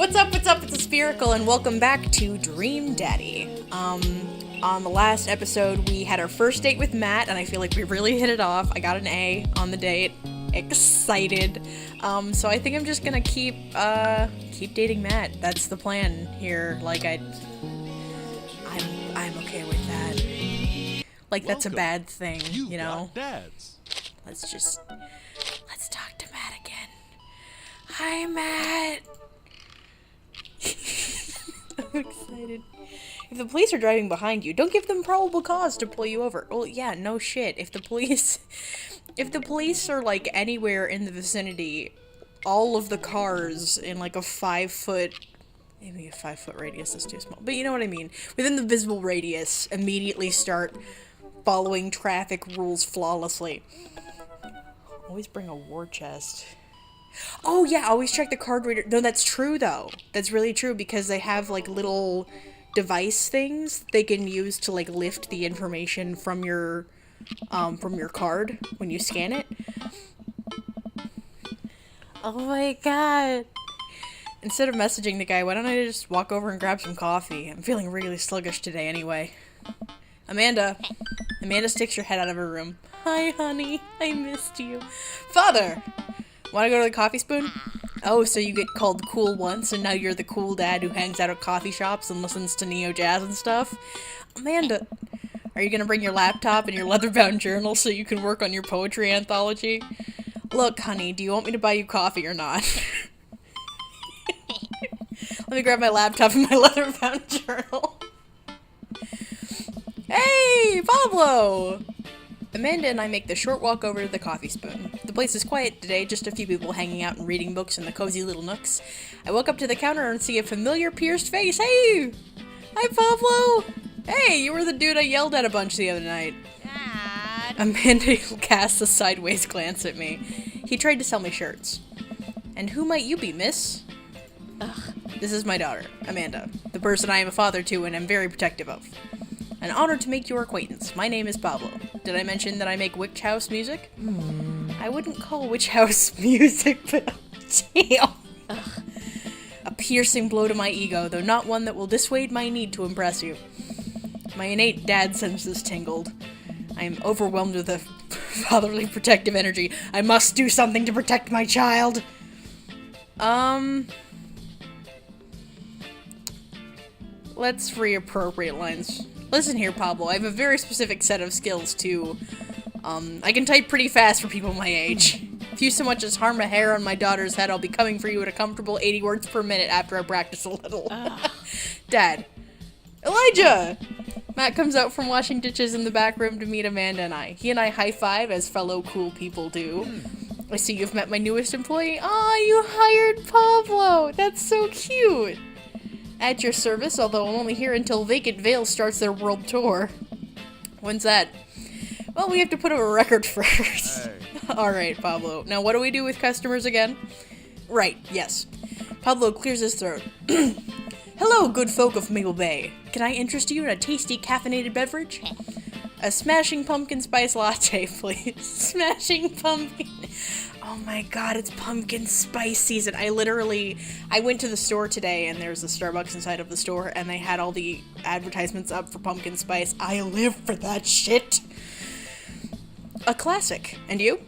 What's up, it's a Spherical, and welcome back to Dream Daddy. On the last episode, we had our first date with Matt, and I feel like we really hit it off. I got an A on the date. Excited. So I think I'm just gonna keep dating Matt. That's the plan here. Like, I'm okay with that. Like, that's a bad thing, you know? Let's talk to Matt again. Hi, Matt! I'm excited. If the police are driving behind you, don't give them probable cause to pull you over. Well, yeah, no shit. If the police are, like, anywhere in the vicinity, all of the cars in, like, a 5-foot... Maybe a 5-foot radius is too small. But you know what I mean. Within the visible radius, immediately start following traffic rules flawlessly. Always bring a war chest. Oh yeah, always check the card reader. No, that's true though. That's really true because they have like little device things they can use to like lift the information from your card when you scan it. Oh my god. Instead of messaging the guy, why don't I just walk over and grab some coffee? I'm feeling really sluggish today anyway. Amanda sticks her head out of her room. Hi, honey. I missed you. Father! Want to go to the coffee spoon? Oh, so you get called cool once, and now you're the cool dad who hangs out at coffee shops and listens to neo-jazz and stuff? Amanda, are you gonna bring your laptop and your leather-bound journal so you can work on your poetry anthology? Look, honey, do you want me to buy you coffee or not? Let me grab my laptop and my leather-bound journal. Hey, Pablo! Amanda and I make the short walk over to the coffee spoon. The place is quiet today, just a few people hanging out and reading books in the cozy little nooks. I walk up to the counter and see a familiar pierced face. Hey! Hi, Pablo! Hey, you were the dude I yelled at a bunch the other night. Dad. Amanda casts a sideways glance at me. He tried to sell me shirts. And who might you be, miss? Ugh. This is my daughter, Amanda, the person I am a father to and am very protective of. An honor to make your acquaintance. My name is Pablo. Did I mention that I make witch house music? I wouldn't call witch house music, but damn. Ugh. A piercing blow to my ego, though not one that will dissuade my need to impress you. My innate dad senses tingled. I am overwhelmed with a fatherly protective energy. I must do something to protect my child. Let's reappropriate lines. Listen here, Pablo, I have a very specific set of skills to, I can type pretty fast for people my age. If you so much as harm a hair on my daughter's head, I'll be coming for you at a comfortable 80 words per minute after I practice a little. Dad. Elijah! Matt comes out from washing dishes in the back room to meet Amanda and I. He and I high-five, as fellow cool people do. I see you've met my newest employee. Aw, you hired Pablo! That's so cute! At your service, although I'm only here until Vacant Veil starts their world tour. When's that? Well, we have to put up a record first. Hey. Alright, Pablo. Now, what do we do with customers again? Right, yes. Pablo clears his throat. Hello, good folk of Maple Bay. Can I interest you in a tasty caffeinated beverage? A smashing pumpkin spice latte, please. Smashing pumpkin... Oh my god, it's pumpkin spice season. I went to the store today and there's a Starbucks inside of the store and they had all the advertisements up for pumpkin spice. I live for that shit. A classic. And you?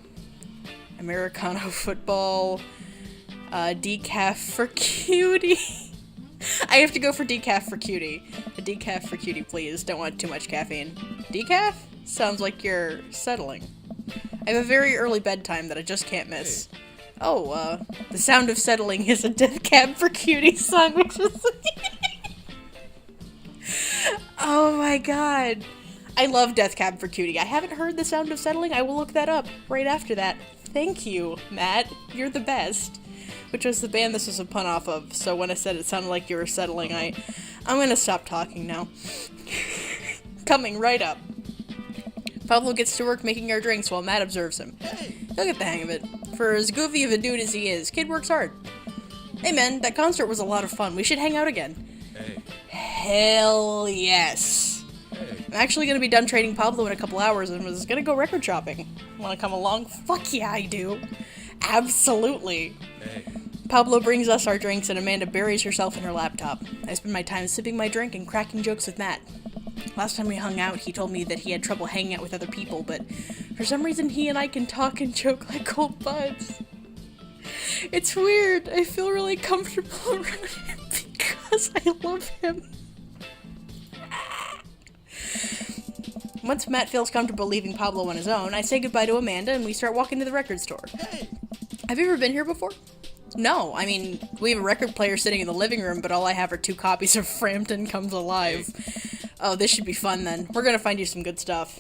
Americano football, decaf for cutie. I have to go for decaf for cutie. A decaf for cutie, please. Don't want too much caffeine. Decaf? Sounds like you're settling. I have a very early bedtime that I just can't miss. Hey. Oh, The Sound of Settling is a Death Cab for Cutie song, which is... Oh my god. I love Death Cab for Cutie. I haven't heard The Sound of Settling. I will look that up right after that. Thank you, Matt. You're the best. Which was the band this was a pun off of, so when I said it sounded like you were settling, I'm gonna stop talking now. Coming right up. Pablo gets to work making our drinks while Matt observes him. He'll get the hang of it. For as goofy of a dude as he is, kid works hard. Hey man, that concert was a lot of fun. We should hang out again. Hey. Hell yes. Hey. I'm actually gonna be done trading Pablo in a couple hours and was gonna go record shopping. Wanna come along? Fuck yeah, I do. Absolutely. Hey. Pablo brings us our drinks and Amanda buries herself in her laptop. I spend my time sipping my drink and cracking jokes with Matt. Last time we hung out, he told me that he had trouble hanging out with other people, but for some reason he and I can talk and joke like old buds. It's weird. I feel really comfortable around him because I love him. Once Matt feels comfortable leaving Pablo on his own, I say goodbye to Amanda and we start walking to the record store. Hey. Have you ever been here before? No, I mean, we have a record player sitting in the living room, but all I have are 2 copies of Frampton Comes Alive. Oh, this should be fun then. We're gonna find you some good stuff.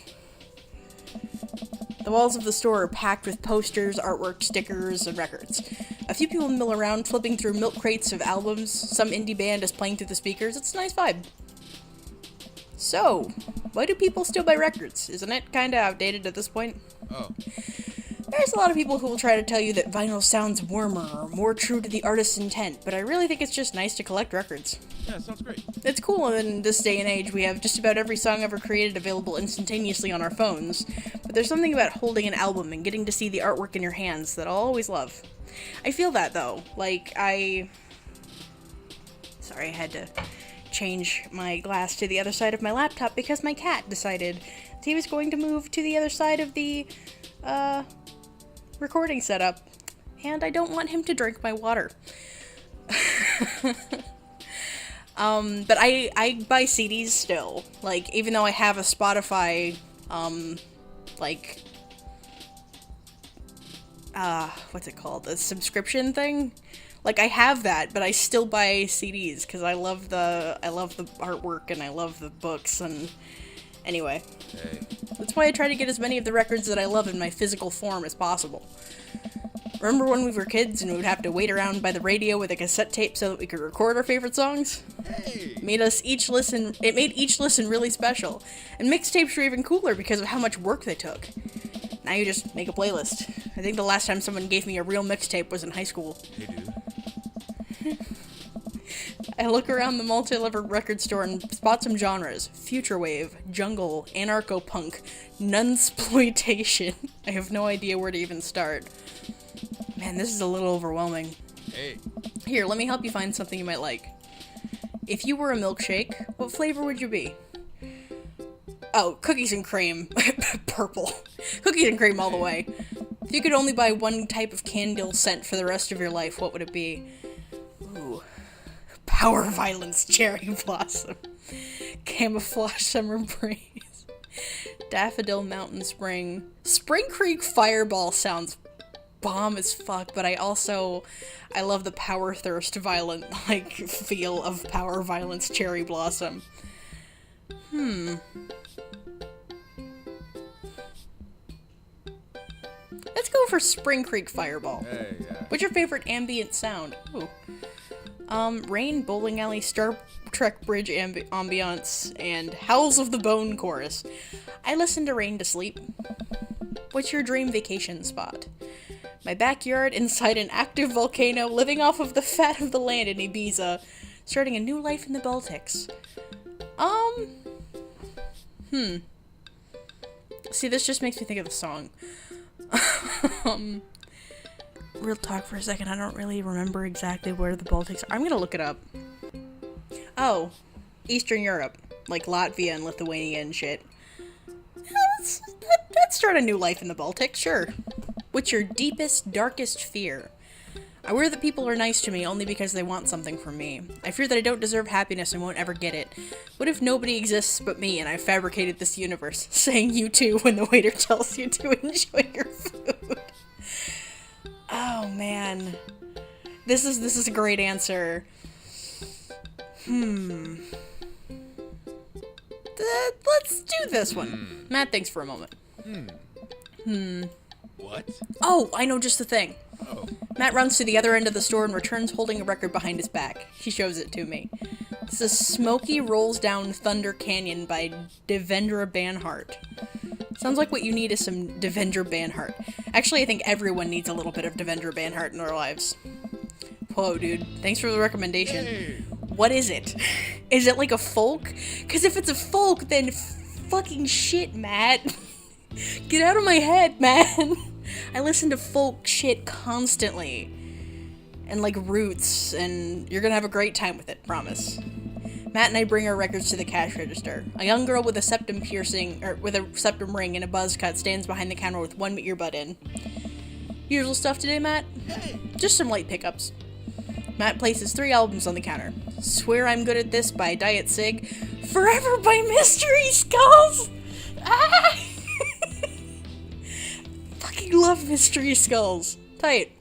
The walls of the store are packed with posters, artwork, stickers, and records. A few people mill around, flipping through milk crates of albums. Some indie band is playing through the speakers. It's a nice vibe. So, why do people still buy records? Isn't it kinda outdated at this point? Oh. There's a lot of people who will try to tell you that vinyl sounds warmer or more true to the artist's intent, but I really think it's just nice to collect records. Yeah, sounds great. It's cool in this day and age we have just about every song ever created available instantaneously on our phones, but there's something about holding an album and getting to see the artwork in your hands that I'll always love. I feel that though, Sorry, I had to change my glass to the other side of my laptop because my cat decided that he was going to move to the other side of the, recording setup, and I don't want him to drink my water. But I buy CDs still. Like, even though I have a Spotify, what's it called? A subscription thing? Like, I have that, but I still buy CDs, because I love the artwork, and I love the books, and anyway. Hey. That's why I try to get as many of the records that I love in my physical form as possible. Remember when we were kids and we would have to wait around by the radio with a cassette tape so that we could record our favorite songs? Hey. It made each listen really special. And mixtapes were even cooler because of how much work they took. Now you just make a playlist. I think the last time someone gave me a real mixtape was in high school. Hey, dude. I look around the multi-level record store and spot some genres. Future wave, jungle, anarcho-punk, nunsploitation. I have no idea where to even start. Man, this is a little overwhelming. Hey. Here, let me help you find something you might like. If you were a milkshake, what flavor would you be? Oh, cookies and cream. Purple. Cookies and cream all the way. If you could only buy one type of candle scent for the rest of your life, what would it be? Ooh. Power Violence Cherry Blossom. Camouflage Summer Breeze. Daffodil Mountain Spring. Spring Creek Fireball sounds bomb as fuck, but I love the Power Thirst violent, feel of Power Violence Cherry Blossom. Let's go for Spring Creek Fireball. Hey, yeah. What's your favorite ambient sound? Ooh. Rain, Bowling Alley, Star Trek Bridge ambiance, and Howls of the Bone chorus. I listen to Rain to sleep. What's your dream vacation spot? My backyard inside an active volcano, living off of the fat of the land in Ibiza, starting a new life in the Baltics. See, this just makes me think of the song. Real talk for a second, I don't really remember exactly where the Baltics are. I'm gonna look it up. Oh, Eastern Europe. Like Latvia and Lithuania and shit. Yeah, let's start a new life in the Baltics, sure. What's your deepest, darkest fear? I worry that people are nice to me only because they want something from me. I fear that I don't deserve happiness and won't ever get it. What if nobody exists but me and I fabricated this universe, saying you too when the waiter tells you to enjoy your food? Oh man. This is a great answer. Let's do this one. Matt thinks for a moment. What? Oh, I know just the thing. Oh. Matt runs to the other end of the store and returns holding a record behind his back. He shows it to me. This is Smokey Rolls Down Thunder Canyon by Devendra Banhart. Sounds like what you need is some Devendra Banhart. Actually, I think everyone needs a little bit of Devendra Banhart in their lives. Whoa, dude. Thanks for the recommendation. Hey. What is it? Is it like a folk? Because if it's a folk, then fucking shit, Matt. Get out of my head, man. I listen to folk shit constantly. and like roots, and you're gonna have a great time with it, promise. Matt and I bring our records to the cash register. A young girl with a septum ring and a buzz cut stands behind the counter with one earbud in. Usual stuff today, Matt? Just some light pickups. Matt places 3 albums on the counter. Swear I'm Good at This by Diet Sig. Forever by Mystery Skulls! Ah! Fucking love Mystery Skulls. Tight.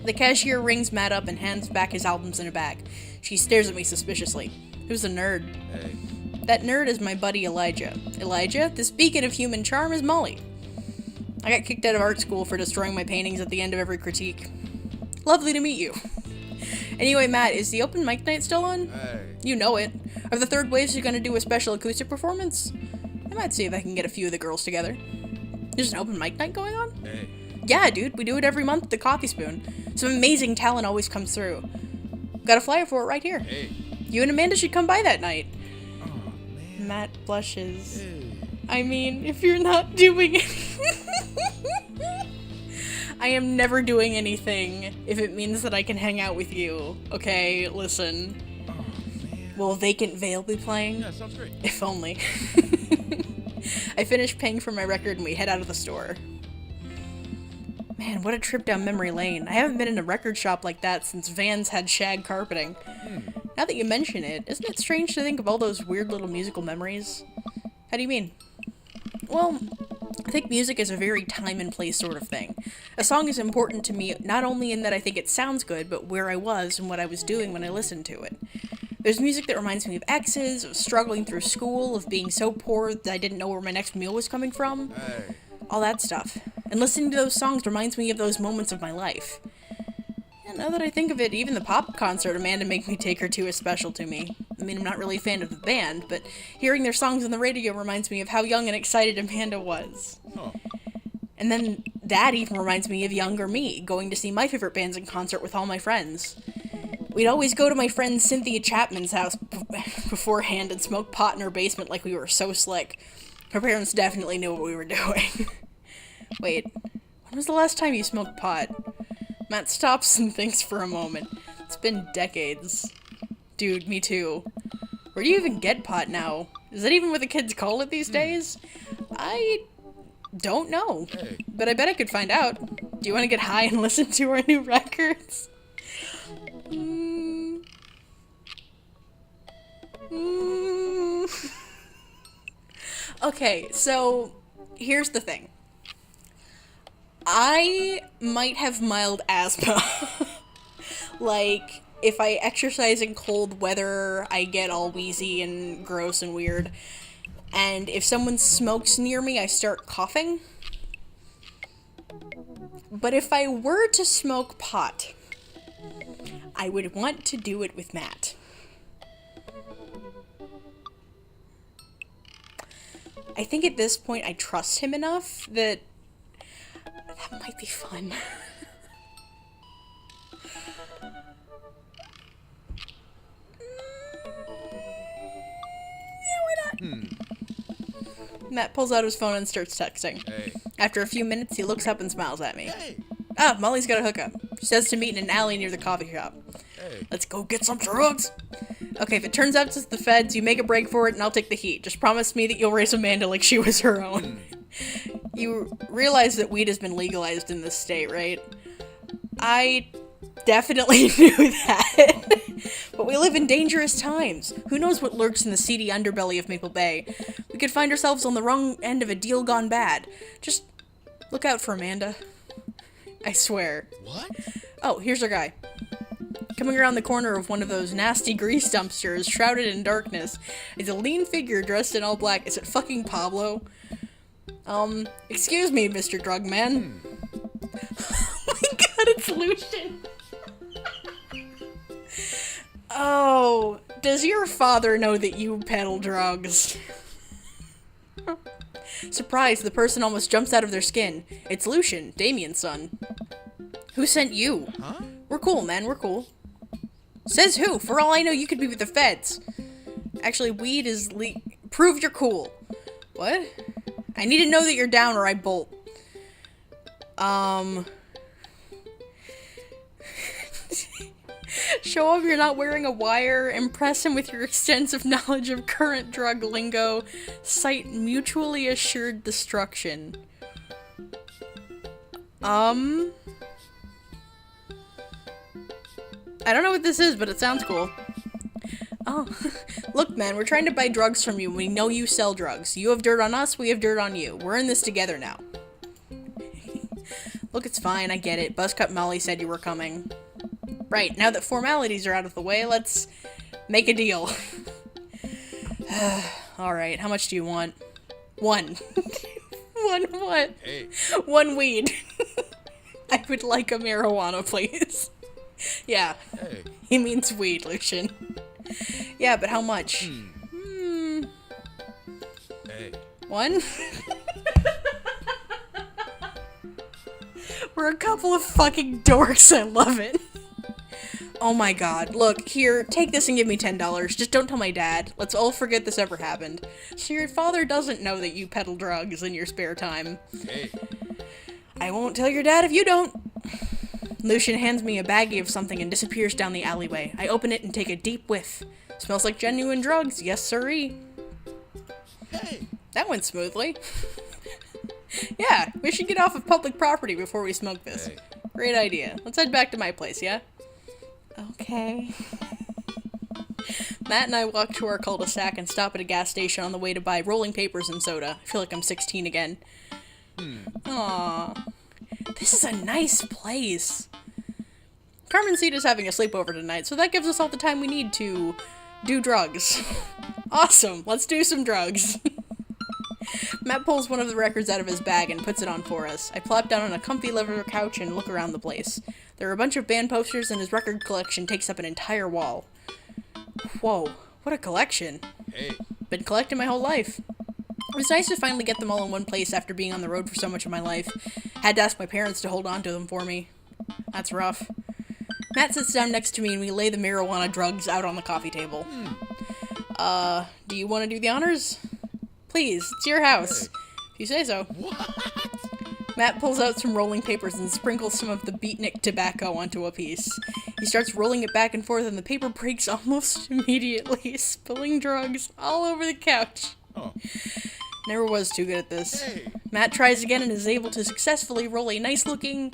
The cashier rings Matt up and hands back his albums in a bag. She stares at me suspiciously. Who's the nerd? Hey. That nerd is my buddy Elijah. Elijah, this beacon of human charm is Molly. I got kicked out of art school for destroying my paintings at the end of every critique. Lovely to meet you. Anyway, Matt, is the open mic night still on? Hey. You know it. Are the Third Waves gonna do a special acoustic performance? I might see if I can get a few of the girls together. There's an open mic night going on? Hey. Yeah, dude, we do it every month at the Coffee Spoon. Some amazing talent always comes through. Got a flyer for it right here. Hey. You and Amanda should come by that night. Oh, man. Matt blushes. Hey. I mean, if you're not doing it... I am never doing anything if it means that I can hang out with you. Okay, listen. Oh, man. Will Vacant Veil be playing? Yeah, sounds great. If only. I finish paying for my record and we head out of the store. Man, what a trip down memory lane. I haven't been in a record shop like that since Vans had shag carpeting. Now that you mention it, isn't it strange to think of all those weird little musical memories? How do you mean? Well, I think music is a very time and place sort of thing. A song is important to me not only in that I think it sounds good, but where I was and what I was doing when I listened to it. There's music that reminds me of exes, of struggling through school, of being so poor that I didn't know where my next meal was coming from. Hey. All that stuff. And listening to those songs reminds me of those moments of my life. And now that I think of it, even the pop concert Amanda made me take her to is special to me. I mean, I'm not really a fan of the band, but hearing their songs on the radio reminds me of how young and excited Amanda was. Oh. And then that even reminds me of younger me, going to see my favorite bands in concert with all my friends. We'd always go to my friend Cynthia Chapman's house beforehand and smoke pot in her basement like we were so slick. Her parents definitely knew what we were doing. Wait, when was the last time you smoked pot? Matt stops and thinks for a moment. It's been decades. Dude, me too. Where do you even get pot now? Is that even what the kids call it these days? I don't know. Hey. But I bet I could find out. Do you want to get high and listen to our new records? Okay, so here's the thing. I might have mild asthma. Like, if I exercise in cold weather, I get all wheezy and gross and weird. And if someone smokes near me, I start coughing. But if I were to smoke pot, I would want to do it with Matt. I think at this point I trust him enough that might be fun. Yeah, why not? Matt pulls out his phone and starts texting. Hey. After a few minutes, he looks up and smiles at me. Hey. Ah, Molly's got a hookup. She says to meet in an alley near the coffee shop. Hey. Let's go get some drugs. Okay, if it turns out it's the feds, you make a break for it and I'll take the heat. Just promise me that you'll race Amanda like she was her own. You realize that weed has been legalized in this state, right? I definitely knew that. But we live in dangerous times. Who knows what lurks in the seedy underbelly of Maple Bay? We could find ourselves on the wrong end of a deal gone bad. Just look out for Amanda. I swear. What? Oh, here's our guy. Coming around the corner of one of those nasty grease dumpsters, shrouded in darkness, is a lean figure dressed in all black. Is it fucking Pablo? Excuse me, Mr. Drugman. Oh my god, it's Lucian. Oh, does your father know that you peddle drugs? Surprised, the person almost jumps out of their skin. It's Lucian, Damien's son. Who sent you? Huh? We're cool, man, we're cool. Says who? For all I know, you could be with the feds. Actually, weed is prove you're cool. What? I need to know that you're down or I bolt. Show him you're not wearing a wire. Impress him with your extensive knowledge of current drug lingo. Cite mutually assured destruction. I don't know what this is, but it sounds cool. Oh, look, man, we're trying to buy drugs from you. We know you sell drugs. You have dirt on us, we have dirt on you. We're in this together now. Look, it's fine, I get it. Buzzcut Molly said you were coming. Right, now that formalities are out of the way, let's make a deal. Alright, how much do you want? One. One what? Hey. One weed. I would like a marijuana, please. Yeah. Hey. He means weed, Lucian. Yeah, but how much? Hey. One? We're a couple of fucking dorks, I love it. Oh my god, look, here, take this and give me $10. Just don't tell my dad. Let's all forget this ever happened. So your father doesn't know that you peddle drugs in your spare time. Hey. I won't tell your dad if you don't. Lucian hands me a baggie of something and disappears down the alleyway. I open it and take a deep whiff. Smells like genuine drugs, yes sirree. Hey. That went smoothly. Yeah, we should get off of public property before we smoke this. Hey. Great idea. Let's head back to my place, yeah? Okay. Matt and I walk to our cul-de-sac and stop at a gas station on the way to buy rolling papers and soda. I feel like I'm 16 again. Aww. This is a nice place. Carmencita's having a sleepover tonight, so that gives us all the time we need to do drugs. Awesome, let's do some drugs. Matt pulls one of the records out of his bag and puts it on for us. I plop down on a comfy leather couch and look around the place. There are a bunch of band posters and his record collection takes up an entire wall. Whoa, what a collection. Hey. Been collecting my whole life. It was nice to finally get them all in one place after being on the road for so much of my life. Had to ask my parents to hold on to them for me. That's rough. Matt sits down next to me and we lay the marijuana drugs out on the coffee table. Do you want to do the honors? Please, it's your house. Hey. If you say so. What? Matt pulls out some rolling papers and sprinkles some of the beatnik tobacco onto a piece. He starts rolling it back and forth and the paper breaks almost immediately, spilling drugs all over the couch. Oh. Never was too good at this. Hey. Matt tries again and is able to successfully roll a nice-looking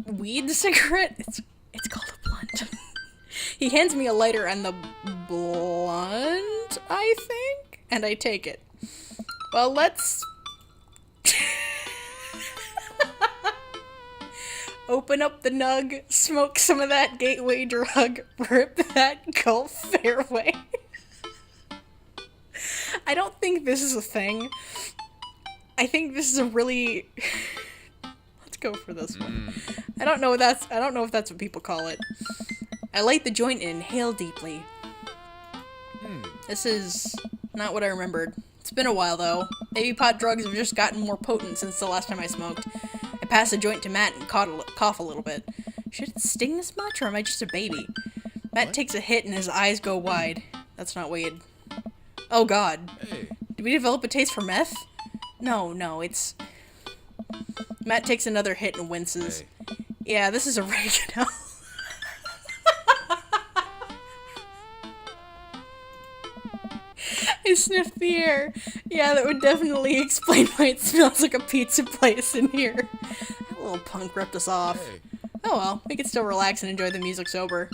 weed cigarette. It's called a blunt. He hands me a lighter and the blunt, I think? And I take it. Well, let's open up the nug, smoke some of that gateway drug, rip that Gulf fairway. I don't think this is a thing. I think this is a really... Let's go for this one. I don't know if that's what people call it. I light the joint and inhale deeply. This is not what I remembered. It's been a while though. Baby pot drugs have just gotten more potent since the last time I smoked. I pass the joint to Matt and cough a little bit. Should it sting this much or am I just a baby? Matt takes a hit and his eyes go wide. That's not weed. Oh god. Hey. Did we develop a taste for meth? No, it's... Matt takes another hit and winces. Hey. Yeah, this is oregano. I sniffed the air. Yeah, that would definitely explain why it smells like a pizza place in here. That little punk ripped us off. Hey. Oh well, we can still relax and enjoy the music sober.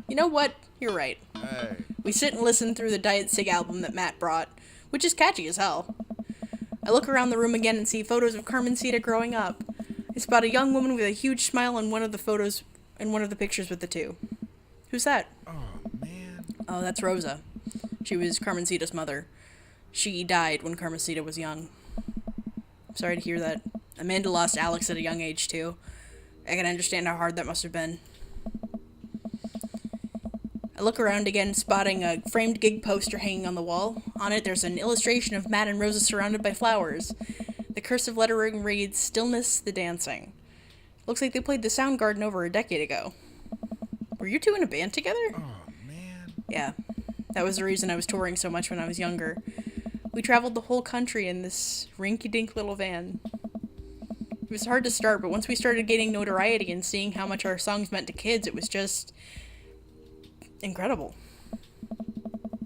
You know what? You're right. Hey. We sit and listen through the Diet Sig album that Matt brought, which is catchy as hell. I look around the room again and see photos of Carmencita growing up. I spot a young woman with a huge smile in one of the photos, in one of the pictures with the two. Who's that? Oh, man. Oh, that's Rosa. She was Carmencita's mother. She died when Carmencita was young. I'm sorry to hear that. Amanda lost Alex at a young age, too. I can understand how hard that must have been. I look around again, spotting a framed gig poster hanging on the wall. On it, there's an illustration of Matt and Rosa surrounded by flowers. The cursive lettering reads, "Stillness, the Dancing." Looks like they played the Soundgarden over a decade ago. Were you two in a band together? Oh, man. Yeah. That was the reason I was touring so much when I was younger. We traveled the whole country in this rinky-dink little van. It was hard to start, but once we started gaining notoriety and seeing how much our songs meant to kids, it was just incredible.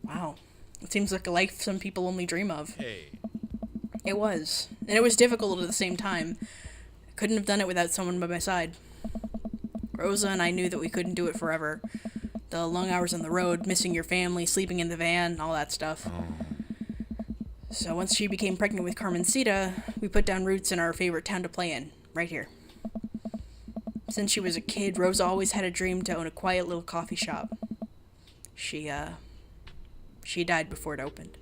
Wow. It seems like a life some people only dream of. Hey. It was. And it was difficult at the same time. I couldn't have done it without someone by my side. Rosa and I knew that we couldn't do it forever. The long hours on the road, missing your family, sleeping in the van, all that stuff. So once she became pregnant with Carmencita, we put down roots in our favorite town to play in, right here. Since she was a kid, Rosa always had a dream to own a quiet little coffee shop. She died before it opened.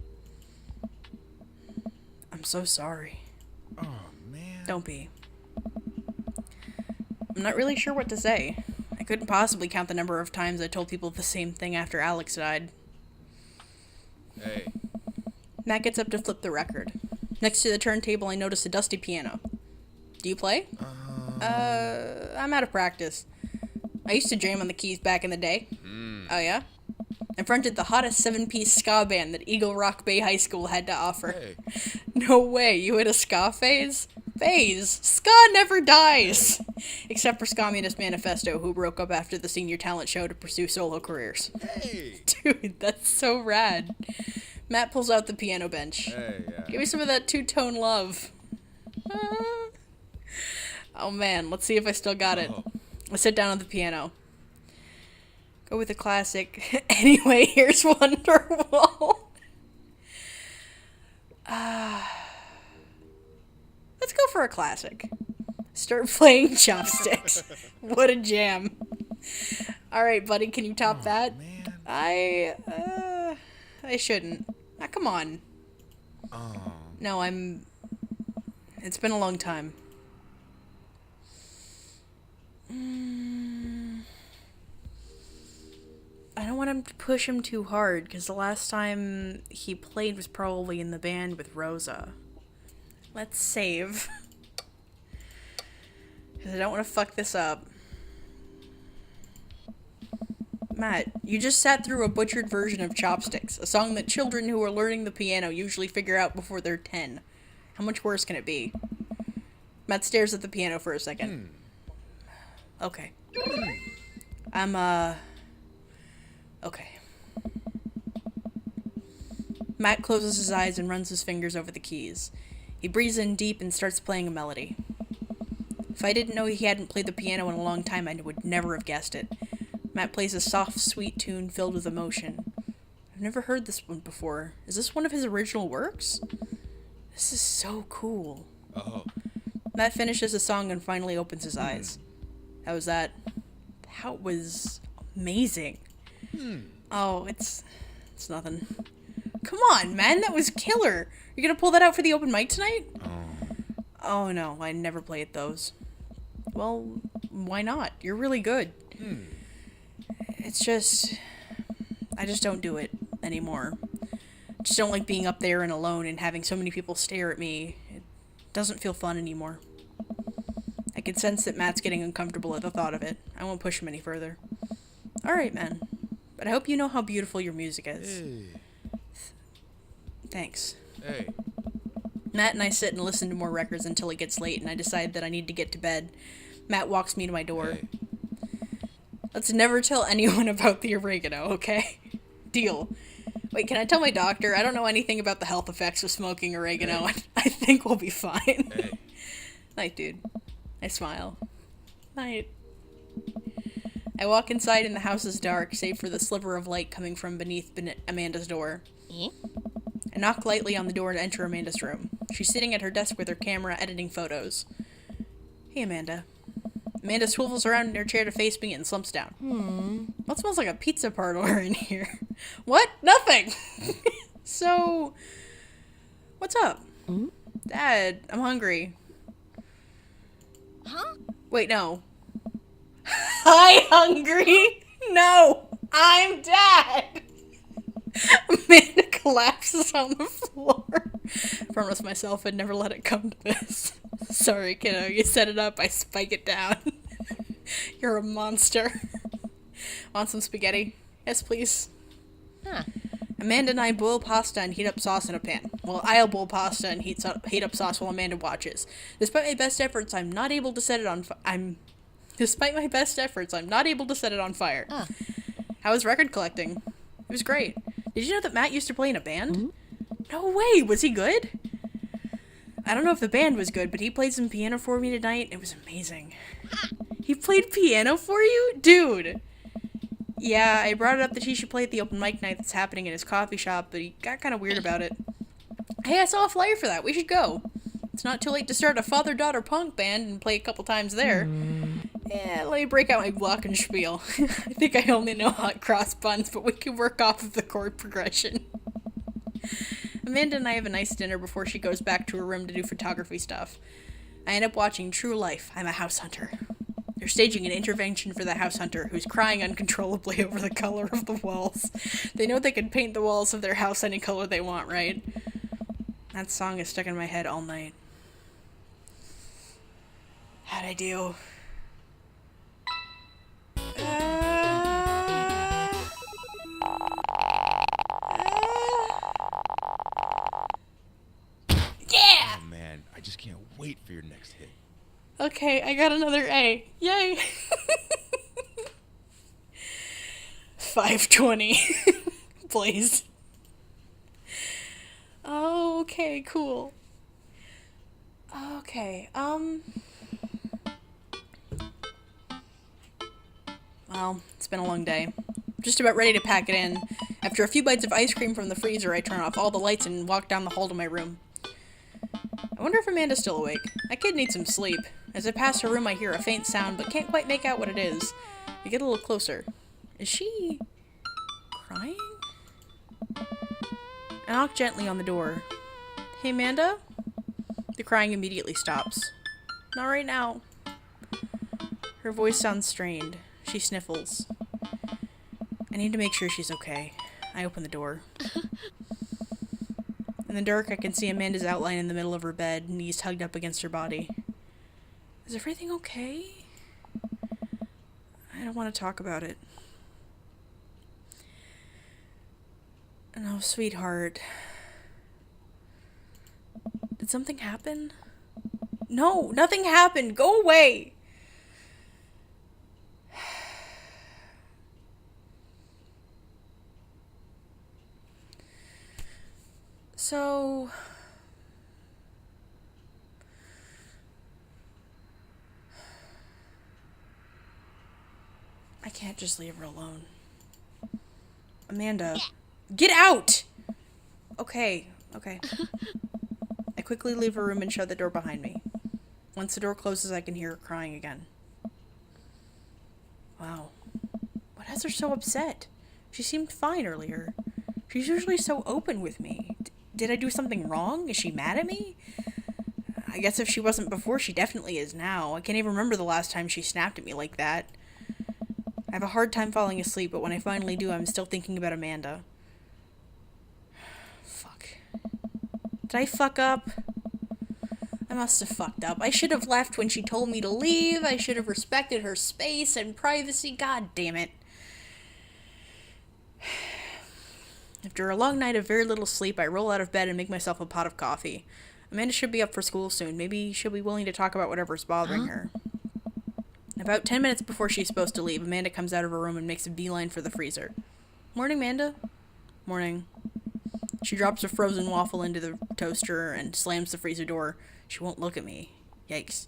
I'm so sorry. Oh, man. Don't be. I'm not really sure what to say. I couldn't possibly count the number of times I told people the same thing after Alex died. Hey. Matt gets up to flip the record. Next to the turntable, I notice a dusty piano. Do you play? I'm out of practice. I used to jam on the keys back in the day. Oh, yeah? I fronted the hottest 7-piece ska band that Eagle Rock Bay High School had to offer. Hey. No way, you had a ska phase? Phase? Ska never dies! Except for Communist Manifesto, who broke up after the senior talent show to pursue solo careers. Hey. Dude, that's so rad. Matt pulls out the piano bench. Hey, Give me some of that two-tone love. Oh man, let's see if I still got it. Oh. I sit down on the piano. Go with a classic. Anyway, here's Wonderwall. Let's go for a classic. Start playing Chopsticks. What a jam. Alright, buddy, can you top that? Man. I shouldn't. Ah, come on. Oh. No, it's been a long time. I don't want him to push him too hard, because the last time he played was probably in the band with Rosa. Let's save. Because I don't want to fuck this up. Matt, you just sat through a butchered version of Chopsticks, a song that children who are learning the piano usually figure out before they're 10. How much worse can it be? Matt stares at the piano for a second. Okay. Okay. Matt closes his eyes and runs his fingers over the keys. He breathes in deep and starts playing a melody. If I didn't know he hadn't played the piano in a long time, I would never have guessed it. Matt plays a soft, sweet tune filled with emotion. I've never heard this one before. Is this one of his original works? This is so cool. Oh. Matt finishes the song and finally opens his eyes. How was that? That was amazing. Oh, it's nothing. Come on, man, that was killer. You gonna pull that out for the open mic tonight? Oh no, I never played those. Well, why not? You're really good. It's just, I just don't do it anymore. Just don't like being up there and alone and having so many people stare at me. It doesn't feel fun anymore. I can sense that Matt's getting uncomfortable at the thought of it. I won't push him any further. Alright, man. But I hope you know how beautiful your music is. Hey. Thanks. Hey. Matt and I sit and listen to more records until it gets late and I decide that I need to get to bed. Matt walks me to my door. Hey. Let's never tell anyone about the oregano, okay? Deal. Wait, can I tell my doctor? I don't know anything about the health effects of smoking oregano. Hey. I think we'll be fine. Hey. Night, dude. I smile. Night. I walk inside and the house is dark, save for the sliver of light coming from beneath Amanda's door. I knock lightly on the door and enter Amanda's room. She's sitting at her desk with her camera, editing photos. Hey, Amanda. Amanda swivels around in her chair to face me and slumps down. What smells like a pizza parlor in here? What? Nothing! So, what's up? Dad, I'm hungry. Huh? Wait, no. Hi, hungry? No, I'm Dad! Amanda collapses on the floor. Promised myself I'd never let it come to this. Sorry, kiddo, you set it up, I spike it down. You're a monster. Want some spaghetti? Yes, please. Huh. Amanda and I boil pasta and heat up sauce in a pan. Well, I'll boil pasta and heat up sauce while Amanda watches. Despite my best efforts, I'm not able to set it on Despite my best efforts, I'm not able to set it on fire. How was record collecting? It was great. Did you know that Matt used to play in a band? No way! Was he good? I don't know if the band was good, but he played some piano for me tonight. It was amazing. He played piano for you? Dude! Yeah, I brought it up that he should play at the open mic night that's happening in his coffee shop, but he got kind of weird about it. Hey, I saw a flyer for that. We should go. It's not too late to start a father-daughter punk band and play a couple times there. Yeah, let me break out my glockenspiel. I think I only know hot cross buns, but we can work off of the chord progression. Amanda and I have a nice dinner before she goes back to her room to do photography stuff. I end up watching True Life. I'm a house hunter. They're staging an intervention for the house hunter, who's crying uncontrollably over the color of the walls. They know they can paint the walls of their house any color they want, right? That song is stuck in my head all night. How'd I do? Yeah! Oh man, I just can't wait for your next hit. Okay, I got another A. Yay! 520. Please. Okay, cool. Okay, well, it's been a long day. Just about ready to pack it in. After a few bites of ice cream from the freezer, I turn off all the lights and walk down the hall to my room. I wonder if Amanda's still awake. That kid needs some sleep. As I pass her room, I hear a faint sound, but can't quite make out what it is. I get a little closer. Is she crying? I knock gently on the door. Hey, Amanda? The crying immediately stops. Not right now. Her voice sounds strained. She sniffles. I need to make sure she's okay. I open the door. In the dark, I can see Amanda's outline in the middle of her bed, knees hugged up against her body. Is everything okay? I don't want to talk about it. No, sweetheart. Did something happen? No, nothing happened. Go away. So, I can't just leave her alone. Amanda, get out! Okay. I quickly leave her room and shut the door behind me. Once the door closes, I can hear her crying again. Wow. What has her so upset? She seemed fine earlier. She's usually so open with me. Did I do something wrong? Is she mad at me? I guess if she wasn't before, she definitely is now. I can't even remember the last time she snapped at me like that. I have a hard time falling asleep, but when I finally do, I'm still thinking about Amanda. Fuck. Did I fuck up? I must have fucked up. I should have left when she told me to leave. I should have respected her space and privacy. God damn it. After a long night of very little sleep, I roll out of bed and make myself a pot of coffee. Amanda should be up for school soon. Maybe she'll be willing to talk about whatever's bothering her. About 10 minutes before she's supposed to leave, Amanda comes out of her room and makes a beeline for the freezer. Morning, Amanda. Morning. She drops a frozen waffle into the toaster and slams the freezer door. She won't look at me. Yikes.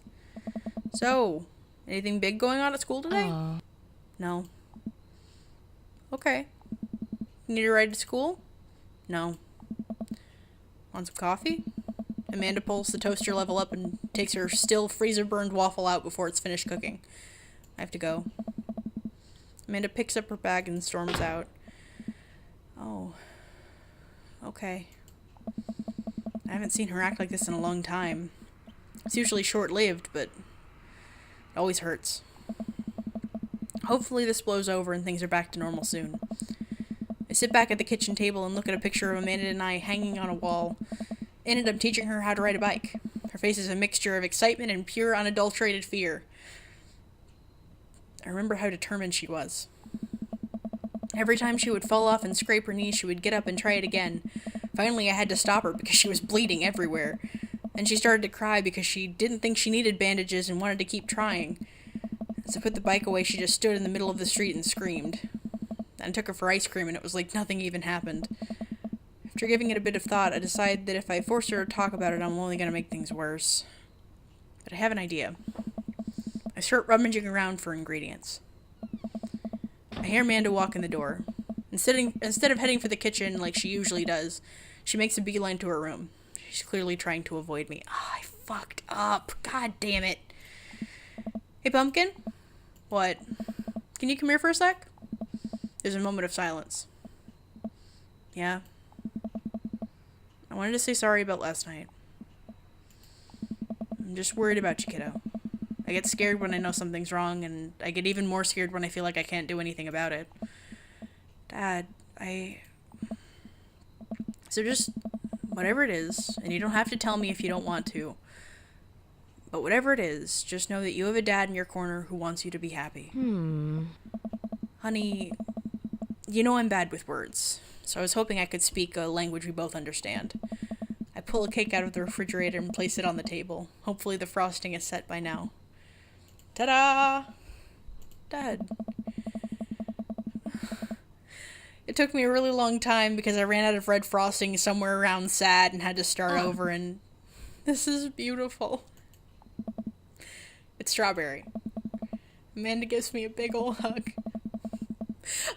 So, anything big going on at school today? No. Okay. Need a ride to school? No. Want some coffee? Amanda pulls the toaster level up and takes her still freezer-burned waffle out before it's finished cooking. I have to go. Amanda picks up her bag and storms out. Oh. Okay. I haven't seen her act like this in a long time. It's usually short-lived, but it always hurts. Hopefully this blows over and things are back to normal soon. I sit back at the kitchen table and look at a picture of Amanda and I hanging on a wall. And I'm teaching her how to ride a bike. Her face is a mixture of excitement and pure, unadulterated fear. I remember how determined she was. Every time she would fall off and scrape her knee, she would get up and try it again. Finally, I had to stop her because she was bleeding everywhere. And she started to cry because she didn't think she needed bandages and wanted to keep trying. As I put the bike away, she just stood in the middle of the street and screamed. I took her for ice cream and it was like nothing even happened. After giving it a bit of thought, I decided that if I force her to talk about it, I'm only going to make things worse. But I have an idea. I start rummaging around for ingredients. I hear Amanda walk in the door. Instead of heading for the kitchen like she usually does, she makes a beeline to her room. She's clearly trying to avoid me. Oh, I fucked up. God damn it. Hey, Pumpkin? What? Can you come here for a sec? There's a moment of silence. Yeah? I wanted to say sorry about last night. I'm just worried about you, kiddo. I get scared when I know something's wrong, and I get even more scared when I feel like I can't do anything about it. Dad, So just, whatever it is, and you don't have to tell me if you don't want to, but whatever it is, just know that you have a dad in your corner who wants you to be happy. Honey, you know I'm bad with words, so I was hoping I could speak a language we both understand. I pull a cake out of the refrigerator and place it on the table. Hopefully the frosting is set by now. Ta-da! Dad. It took me a really long time because I ran out of red frosting somewhere around sad and had to start over, and this is beautiful. It's strawberry. Amanda gives me a big ol' hug.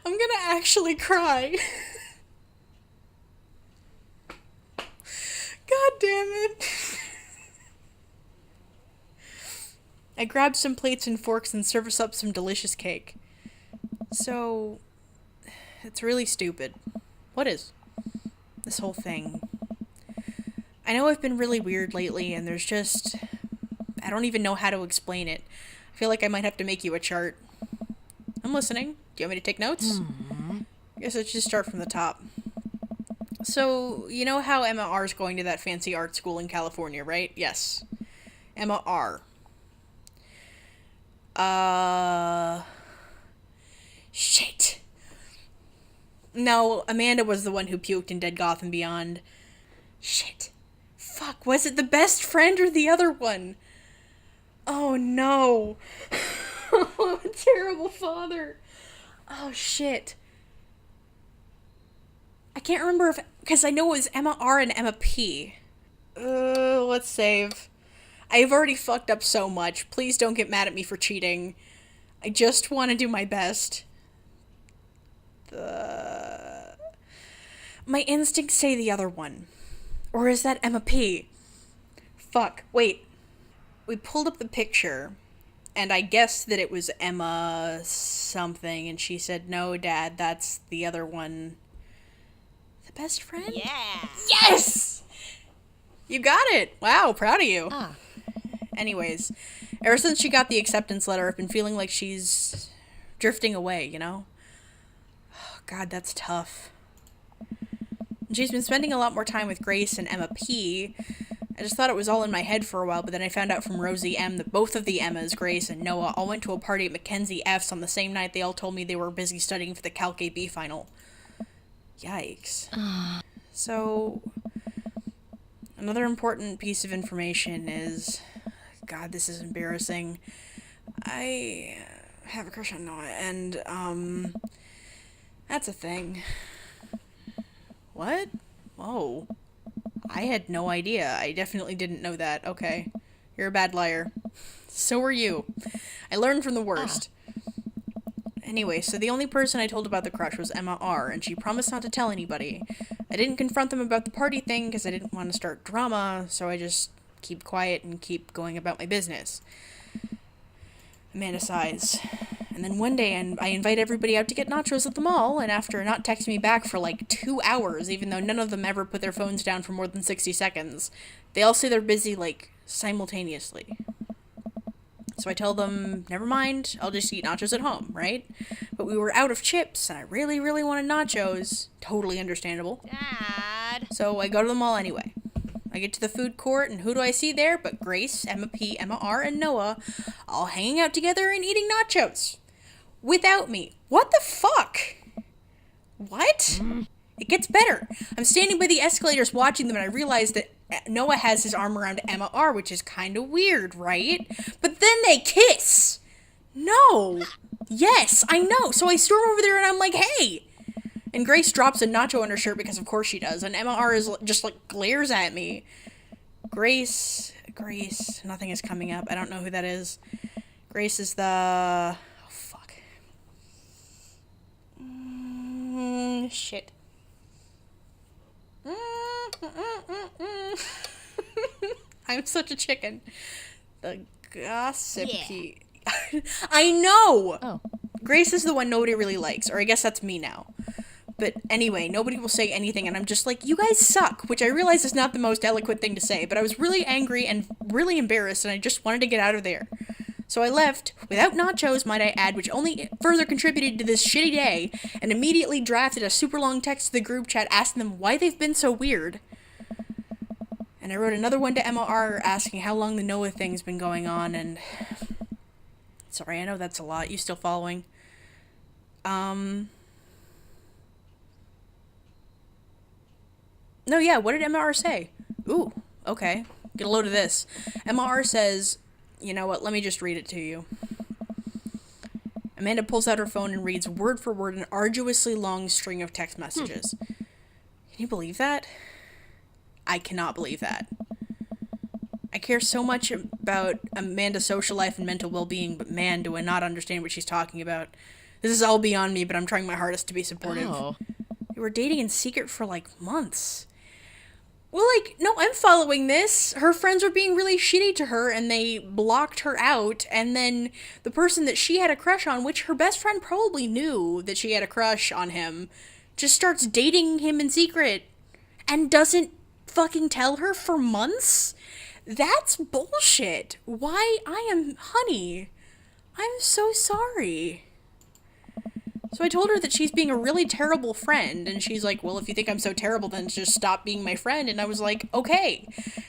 I'm gonna actually cry. God damn it. I grab some plates and forks and serve us up some delicious cake. So, it's really stupid. What is? This whole thing. I know I've been really weird lately, and there's just... I don't even know how to explain it. I feel like I might have to make you a chart. I'm listening. Do you want me to take notes? I guess let's just start from the top. So, you know how Emma R. is going to that fancy art school in California, right? Yes. Emma R. Shit. No, Amanda was the one who puked in Dead Gotham Beyond. Shit. Fuck, was it the best friend or the other one? Oh no. I'm a terrible father. Oh shit. I can't remember if... because I know it was Emma R. and Emma P. Let's save. I've already fucked up so much. Please don't get mad at me for cheating. I just want to do my best. My instincts say the other one. Or is that Emma P? Fuck. Wait. We pulled up the picture, and I guessed that it was Emma something, and she said, no, Dad, that's the other one. The best friend? Yeah. Yes! You got it. Wow, proud of you. Anyways, ever since she got the acceptance letter, I've been feeling like she's drifting away, you know? Oh, God, that's tough. She's been spending a lot more time with Grace and Emma P. I just thought it was all in my head for a while, but then I found out from Rosie M. that both of the Emmas, Grace and Noah, all went to a party at Mackenzie F's on the same night they all told me they were busy studying for the Calc AB final. Yikes. So, another important piece of information is... God, this is embarrassing. I have a crush on Noah, and, that's a thing. What? Whoa. I had no idea. I definitely didn't know that. Okay. You're a bad liar. So are you. I learned from the worst. Anyway, so the only person I told about the crush was Emma R., and she promised not to tell anybody. I didn't confront them about the party thing because I didn't want to start drama, so I just keep quiet and keep going about my business. Amanda sighs. And then one day I invite everybody out to get nachos at the mall, and after not texting me back for like 2 hours, even though none of them ever put their phones down for more than 60 seconds, they all say they're busy, like, simultaneously. So I tell them, never mind, I'll just eat nachos at home, right? But we were out of chips, and I really, really wanted nachos. Totally understandable. Dad. So I go to the mall anyway. I get to the food court, and who do I see there but Grace, Emma P., Emma R., and Noah, all hanging out together and eating nachos. Without me. What the fuck? gets better. I'm standing by the escalators watching them, and I realize that Noah has his arm around Emma R, which is kind of weird, right? But then they kiss. No. Yes, I know. So I storm over there and I'm like, hey. And Grace drops a nacho on her shirt because of course she does. And Emma R is just like glares at me. Grace, nothing is coming up. I don't know who that is. Grace is the... Oh, fuck. Shit. I'm such a chicken. The gossipy... Yeah. I know! Oh. Grace is the one nobody really likes, or I guess that's me now. But anyway, nobody will say anything, and I'm just like, you guys suck, which I realize is not the most eloquent thing to say, but I was really angry and really embarrassed, and I just wanted to get out of there. So I left, without nachos, might I add, which only further contributed to this shitty day, and immediately drafted a super long text to the group chat asking them why they've been so weird. And I wrote another one to Emma R asking how long the Noah thing's been going on, and... Sorry, I know that's a lot. You still following? No, yeah, what did MR say? Ooh, okay. Get a load of this. MR says, you know what, let me just read it to you. Amanda pulls out her phone and reads word for word an arduously long string of text messages. Can you believe that? I cannot believe that. I care so much about Amanda's social life and mental well-being, but man, do I not understand what she's talking about. This is all beyond me, but I'm trying my hardest to be supportive. Oh. They were dating in secret for, like, months. Well, like, no, I'm following this. Her friends were being really shitty to her, and they blocked her out, and then the person that she had a crush on, which her best friend probably knew that she had a crush on him, just starts dating him in secret, and doesn't fucking tell her for months? That's bullshit. Why, honey, I'm so sorry. So I told her that she's being a really terrible friend, and she's like, well, if you think I'm so terrible, then just stop being my friend, and I was like, okay.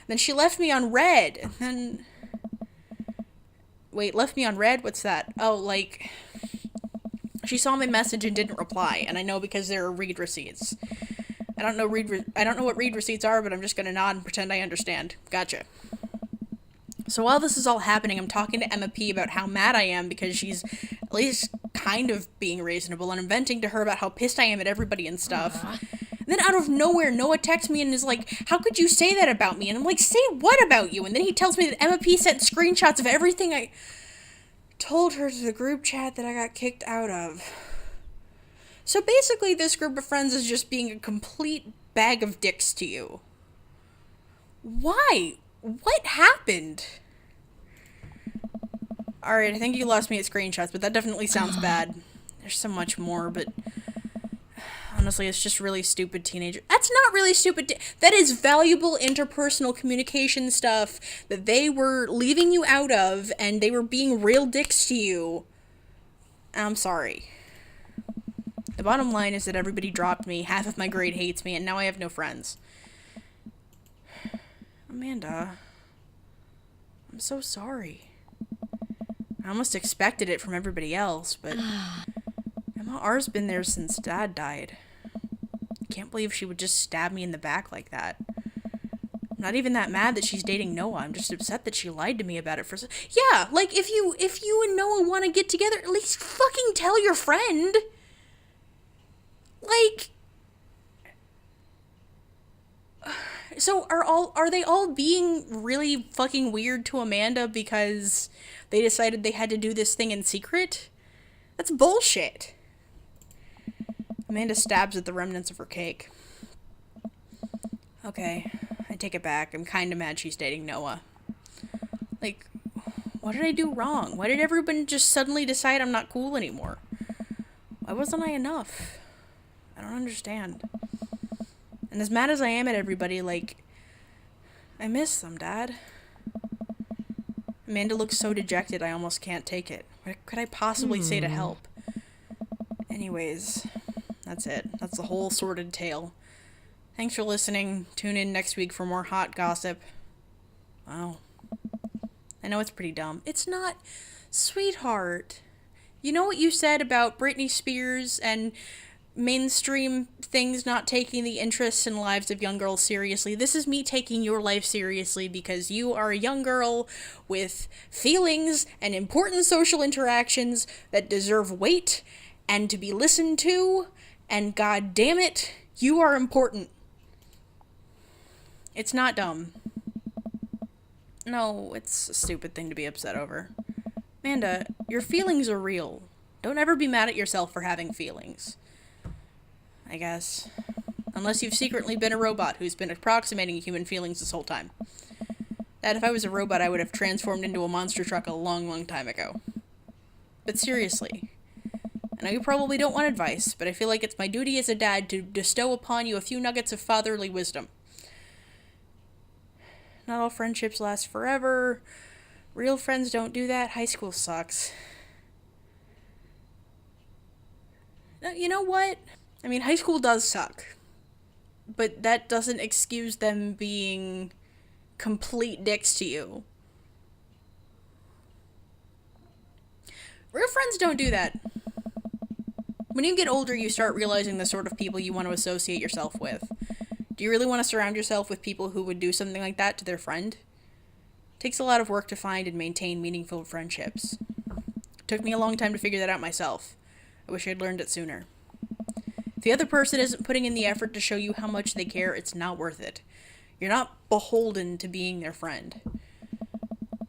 Then she left me on red, and then... Wait, left me on red? What's that? Oh, like... She saw my message and didn't reply, and I know because there are read receipts. I don't know what read receipts are, but I'm just gonna nod and pretend I understand. Gotcha. So while this is all happening, I'm talking to Emma P about how mad I am because she's at least kind of being reasonable, and I'm venting to her about how pissed I am at everybody and stuff. And then out of nowhere, Noah texts me and is like, how could you say that about me? And I'm like, say what about you? And then he tells me that Emma P sent screenshots of everything I told her to the group chat that I got kicked out of. So basically, this group of friends is just being a complete bag of dicks to you. Why? What happened? Alright, I think you lost me at screenshots, but that definitely sounds bad. There's so much more, but... Honestly, it's just really stupid teenager. That's not really stupid. That is valuable interpersonal communication stuff that they were leaving you out of, and they were being real dicks to you. I'm sorry. The bottom line is that everybody dropped me, half of my grade hates me, and now I have no friends. Amanda, I'm so sorry. I almost expected it from everybody else, but Emma R's been there since Dad died. I can't believe she would just stab me in the back like that. I'm not even that mad that she's dating Noah. I'm just upset that she lied to me about it for yeah, like, if you and Noah want to get together, at least fucking tell your friend. Like... So are they all being really fucking weird to Amanda because they decided they had to do this thing in secret? That's bullshit. Amanda stabs at the remnants of her cake. Okay, I take it back. I'm kinda mad she's dating Noah. Like, what did I do wrong? Why did everyone just suddenly decide I'm not cool anymore? Why wasn't I enough? I don't understand. And as mad as I am at everybody, like, I miss them, Dad. Amanda looks so dejected, I almost can't take it. What could I possibly say to help? Anyways, that's it. That's the whole sordid tale. Thanks for listening. Tune in next week for more hot gossip. Wow. I know it's pretty dumb. It's not, sweetheart. You know what you said about Britney Spears and mainstream things not taking the interests and lives of young girls seriously. This is me taking your life seriously because you are a young girl with feelings and important social interactions that deserve weight and to be listened to, and god damn it, you are important. It's not dumb. No, it's a stupid thing to be upset over. Amanda, your feelings are real. Don't ever be mad at yourself for having feelings. I guess. Unless you've secretly been a robot who's been approximating human feelings this whole time. That if I was a robot, I would have transformed into a monster truck a long, long time ago. But seriously, I know you probably don't want advice, but I feel like it's my duty as a dad to bestow upon you a few nuggets of fatherly wisdom. Not all friendships last forever. Real friends don't do that. High school sucks. You know what? I mean, high school does suck. But that doesn't excuse them being complete dicks to you. Real friends don't do that. When you get older, you start realizing the sort of people you want to associate yourself with. Do you really want to surround yourself with people who would do something like that to their friend? It takes a lot of work to find and maintain meaningful friendships. It took me a long time to figure that out myself. I wish I'd learned it sooner. If the other person isn't putting in the effort to show you how much they care, it's not worth it. You're not beholden to being their friend.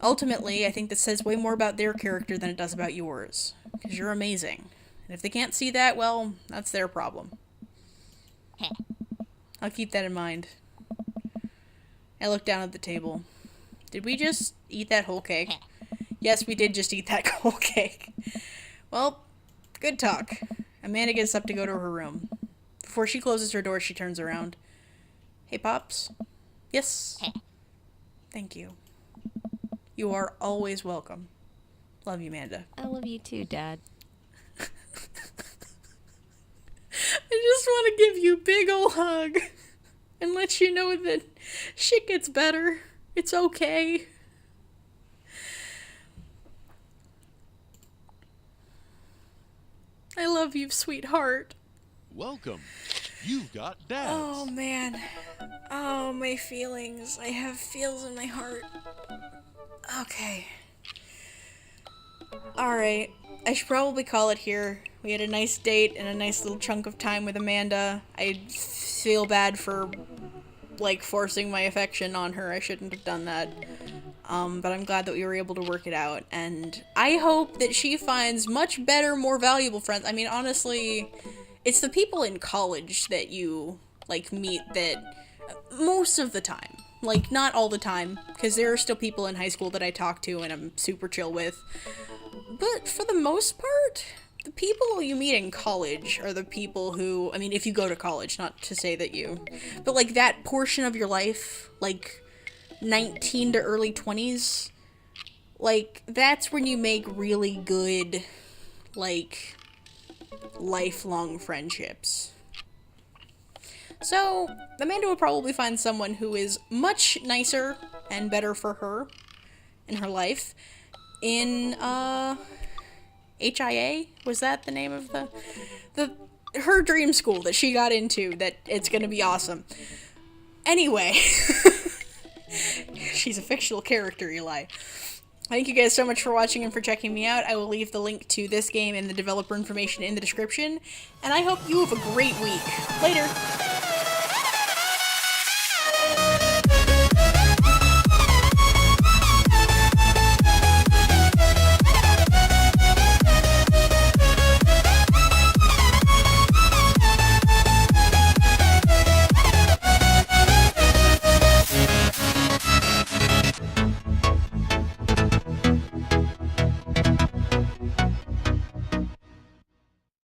Ultimately, I think this says way more about their character than it does about yours. Because you're amazing. And if they can't see that, well, that's their problem. I'll keep that in mind. I looked down at the table. Did we just eat that whole cake? Yes, we did just eat that whole cake. Well, good talk. Amanda gets up to go to her room. Before she closes her door, she turns around. Hey, Pops? Yes? Thank you. You are always welcome. Love you, Amanda. I love you too, Dad. I just want to give you a big ol' hug and let you know that shit gets better. It's okay. I love you, sweetheart. Welcome. You've got dads. Oh, man. Oh, my feelings. I have feels in my heart. Okay. Alright. I should probably call it here. We had a nice date and a nice little chunk of time with Amanda. I feel bad for, like, forcing my affection on her. I shouldn't have done that. But I'm glad that we were able to work it out. And I hope that she finds much better, more valuable friends. I mean, honestly, it's the people in college that you, like, meet that most of the time. Like, not all the time, because there are still people in high school that I talk to and I'm super chill with. But for the most part, the people you meet in college are the people who, I mean, if you go to college, not to say that you, but like that portion of your life, like 19 to early 20s, like that's when you make really good, like, lifelong friendships. So, Amanda would probably find someone who is much nicer and better for her in her life in, HIA? Was that the name of her dream school that she got into, that it's gonna be awesome. Anyway. She's a fictional character, Eli. Thank you guys so much for watching and for checking me out. I will leave the link to this game and the developer information in the description, and I hope you have a great week. Later!